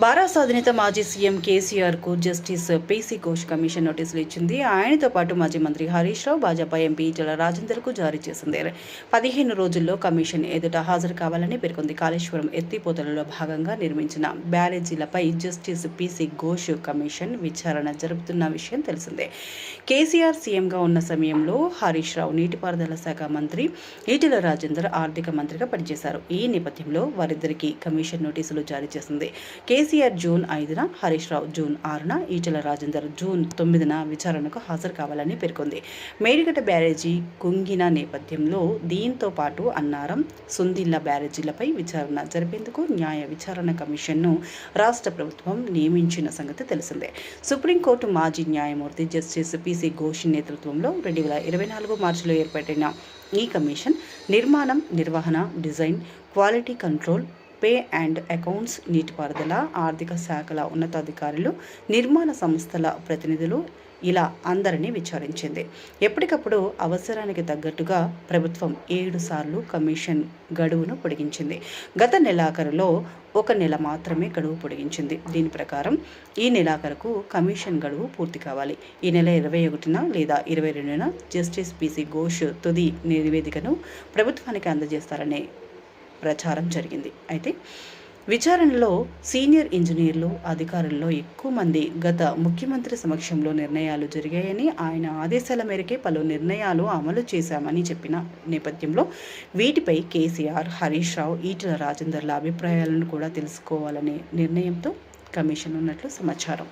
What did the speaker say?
బారాస అధినేత మాజీ సీఎం కేసీఆర్కు జస్టిస్ పీసీ ఘోష్ కమిషన్ నోటీసులు ఇచ్చింది. ఆయనతో పాటు మాజీ మంత్రి హరీష్ రావు, భాజపా ఎంపీ ఈటెల రాజేందర్కు జారీ చేసింది. 15 రోజుల్లో కమిషన్ ఎదుట హాజరు కావాలని పేర్కొంది. కాళేశ్వరం ఎత్తిపోతలలో భాగంగా నిర్మించిన బ్యారేజీలపై జస్టిస్ పీసీ ఘోష్ కమిషన్ విచారణ జరుపుతున్న విషయం తెలిసిందే. కేసీఆర్ సీఎంగా ఉన్న సమయంలో హరీష్ రావు నీటిపారుదల శాఖ మంత్రి, ఈటెల రాజేందర్ ఆర్థిక మంత్రిగా పనిచేశారు. ఈ నేపథ్యంలో వారిద్దరికీ కమిషన్ నోటీసులు జారీ చేసింది. KCR June 5న, Harish Rao June 6న, Etela Rajender June 9న విచారణకు హాజరు కావాలని పేర్కొంది. మేడిగడ్డ బ్యారేజీ కుంగిన నేపథ్యంలో దీంతో పాటు అన్నారం, సుందిళ్ల బ్యారేజీలపై విచారణ జరిపేందుకు న్యాయ విచారణ కమిషన్ను రాష్ట్ర ప్రభుత్వం నియమించిన సంగతి తెలిసిందే. సుప్రీంకోర్టు మాజీ న్యాయమూర్తి జస్టిస్ పీసీ ఘోష్ నేతృత్వంలో 2024 మార్చిలో ఏర్పడిన ఈ కమిషన్ నిర్మాణం, నిర్వహణ, design, quality control, pay and accounts, నీటిపారుదల, ఆర్థిక శాఖల ఉన్నతాధికారులు, నిర్మాణ సంస్థల ప్రతినిధులు ఇలా అందరినీ విచారించింది. ఎప్పటికప్పుడు అవసరానికి తగ్గట్టుగా ప్రభుత్వం 7 సార్లు కమిషన్ గడువును పొడిగించింది. గత నెలాఖరులో 1 నెల మాత్రమే గడువు పొడిగించింది. దీని ప్రకారం ఈ నెలాఖరుకు కమిషన్ గడువు పూర్తి కావాలి. ఈ నెల 21న లేదా 22న జస్టిస్ పీసీ ఘోష్ తుది నివేదికను ప్రభుత్వానికి అందజేస్తారనే ప్రచారం జరిగింది. అయితే విచారణలో సీనియర్ ఇంజనీర్లు, అధికారుల్లో ఎక్కువ మంది గత ముఖ్యమంత్రి సమక్షంలో నిర్ణయాలు జరిగాయని, ఆయన ఆదేశాల మేరకే పలు నిర్ణయాలు అమలు చేశామని చెప్పిన నేపథ్యంలో వీటిపై కేసీఆర్, హరీష్ రావు, ఈటెల రాజేందర్ల అభిప్రాయాలను కూడా తెలుసుకోవాలనే నిర్ణయంతో కమిషన్ ఉన్నట్లు సమాచారం.